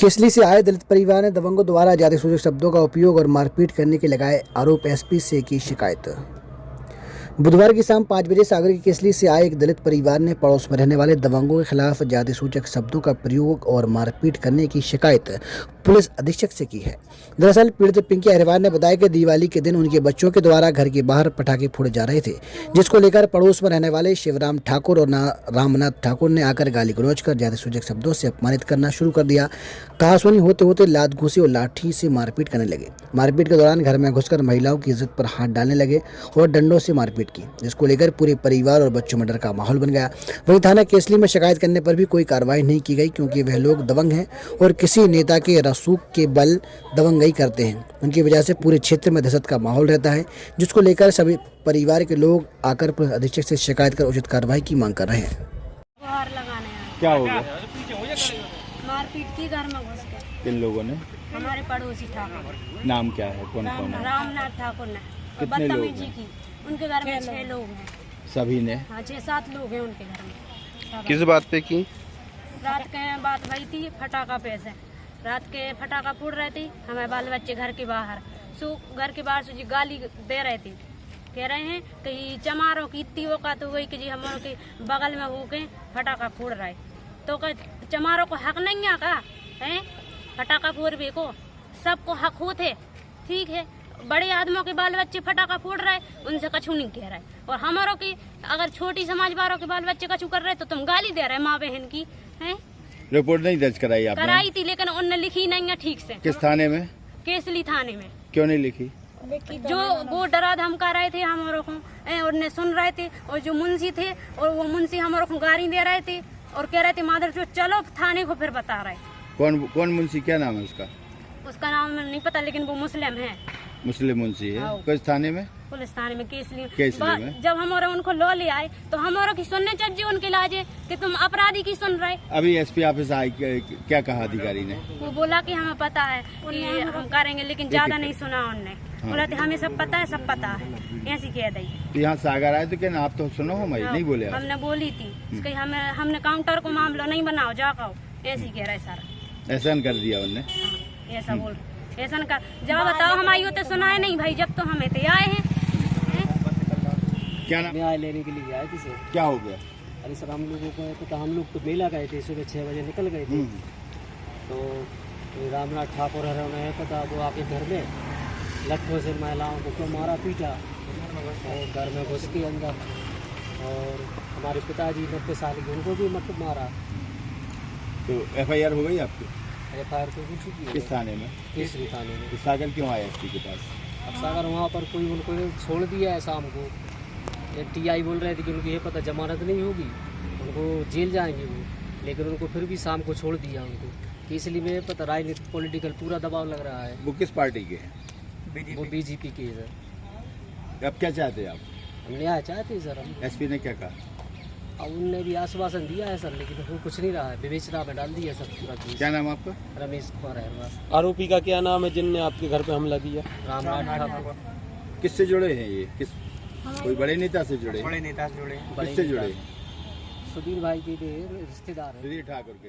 केसली से आए दलित परिवार ने दबंगों द्वारा जातिसूचक शब्दों का उपयोग और मारपीट करने के लगाए आरोप एसपी से की शिकायत। बुधवार की शाम 5 बजे सागर के केसली से आए एक दलित परिवार ने पड़ोस में रहने वाले दबंगों के खिलाफ जातिसूचक शब्दों का प्रयोग और मारपीट करने की शिकायत पुलिस अधीक्षक से की है। दरअसल पीड़ित पिंकी अग्रवाल ने बताया कि दिवाली के दिन उनके बच्चों के द्वारा घर के बाहर पटाखे फोड़े जा रहे थे, जिसको लेकर पड़ोस में रहने वाले शिवराम ठाकुर और रामनाथ ठाकुर ने आकर गाली गलौज कर जातिसूचक शब्दों से अपमानित करना शुरू कर दिया। कहासुनी होते होते लात घूंसी और लाठी से मारपीट करने लगे। मारपीट के दौरान घर में घुसकर महिलाओं की इज्जत पर हाथ डालने लगे और डंडों से मारपीट की, जिसको लेकर पूरे परिवार और बच्चों में डर का माहौल बन गया। वहीं थाना केसली में शिकायत करने पर भी कोई कार्रवाई नहीं की गई, क्योंकि वह लोग दबंग हैं और किसी नेता के रसूख के बल दबंगई करते हैं। उनकी वजह से पूरे क्षेत्र में दहशत का माहौल रहता है, जिसको लेकर सभी परिवार के लोग आकर पुलिस अधीक्षक से शिकायत कर उचित कार्रवाई की मांग कर रहे हैं। क्या हो गया? मारपीट की घर में घुस के। किन लोगों ने? हमारे पड़ोसी ठाकुर। नाम क्या है? कौन कौन है? रामनाथ ठाकुर ने। कितने लोग बदतमीजी की। उनके घर में 6 लोग हैं। सभी ने? हाँ, 6-7 लोग हैं उनके घर में। किस बात पे की? रात के बात भई थी फटाका पे से। रात के फटाका फूट रहे थे, हमारे बाल बच्चे घर के बाहर घर के बाहर से गाली दे रहे थे। कह रहे हैं कि चमारों की इतनी औकात हो गई कि जी हमारों के बगल में होके फटाका फोड़ रहा है, तो चमारों को हक नहीं है का है फटाका फोड़ने को? सबको हक होते, ठीक है। बड़े आदमियों के बाल बच्चे फटाका फोड़ रहे, उनसे कछु नहीं कह रहा है। और हमारों की अगर छोटी समाज वालों के बाल बच्चे कछु कर रहे तो तुम गाली दे रहे माँ बहन की है। रिपोर्ट नहीं दर्ज कराई आपने? कराई थी, लेकिन उनने लिखी नहीं है ठीक से। किस थाने में? केसली थाने में। क्यों नहीं लिखी? जो वो डरा धमका रहे थे हमारों को, उनने सुन रहे थे, और जो मुंशी थे और वो मुंशी हमारों को गाली दे रहे थे और कह रहे थे मादर जो चलो थाने को, फिर बता रहे। कौन मुंशी? क्या नाम है उसका? उसका नाम नहीं पता, लेकिन वो मुस्लिम है। मुस्लिम मुंशी है? किस थाने में? पुलिस थाने में, केसली में। जब हमारे उनको लो ले आए तो हमारों की सुनने चाहिए उनके लाजे कि तुम अपराधी की सुन रहे। अभी एसपी ऑफिस आई, क्या कहा अधिकारी ने? वो बोला कि हमें पता है कि हम करेंगे, लेकिन ज्यादा नहीं सुना उनने। बोला थे हमें सब पता है, सब पता है, ऐसी कह दी। तो यहाँ सागर आए तो क्या आप तो सुनो हो भाई? नहीं बोले? हमने बोली थी कि हमने काउंटर को मामला नहीं बनाओ, जाओ, ऐसी कह रहे सारा। एहसान कर दिया उनने? ऐसा बोल ऐसा का जब बताओ हमारी होते सुनाए नहीं भाई, जब तो हमें तो आए हैं। क्या नाम? न्याय लेने के लिए आए थे सर। क्या हो गया? अरे सर हम लोगों को पता, हम लोग तो मेला गए थे, सुबह 6 बजे निकल गए थे। तो रामनाथ ठाकुर है पता, वो आपके घर में लट्ठों से महिलाओं को क्यों मारा पीटा, और घर में घुस के अंदर, और हमारे पिताजी 90 साल के, उनको भी मतलब मारा। तो FIR हो गई आपकी? FIR तो हो चुकी है। किस थाने में? केसरी थाने में। तो सागर क्यों आया एसपी के पास? अब सागर वहाँ पर कोई उनको छोड़ दिया है शाम को। TI बोल रहे थे कि उनकी ये पता जमानत नहीं होगी, उनको जेल जाएंगे वो, लेकिन उनको फिर भी शाम को छोड़ दिया उनको। इसलिए में पता राजनीतिक पॉलिटिकल पूरा दबाव लग रहा है। वो किस पार्टी के हैं? वो BJP के सर। अब क्या चाहते हैं आप? हम न्याय चाहते हैं सर हम। एसपी ने क्या कहा? अब उनने भी आश्वासन दिया है सर, लेकिन वो कुछ नहीं रहा है, विवेचना में डाल दिया सर पूरा केस। क्या नाम आपका? रमेश कुमार है। आरोपी का क्या नाम है जिनने आपके घर पे हमला किया? रामनाथ ठाकुर। किससे जुड़े हैं ये? कोई बड़े नेता से जुड़े? बड़े नेता से जुड़े। किससे जुड़े? सुधीर भाई के रिश्तेदार है। सुधीर ठाकुर के।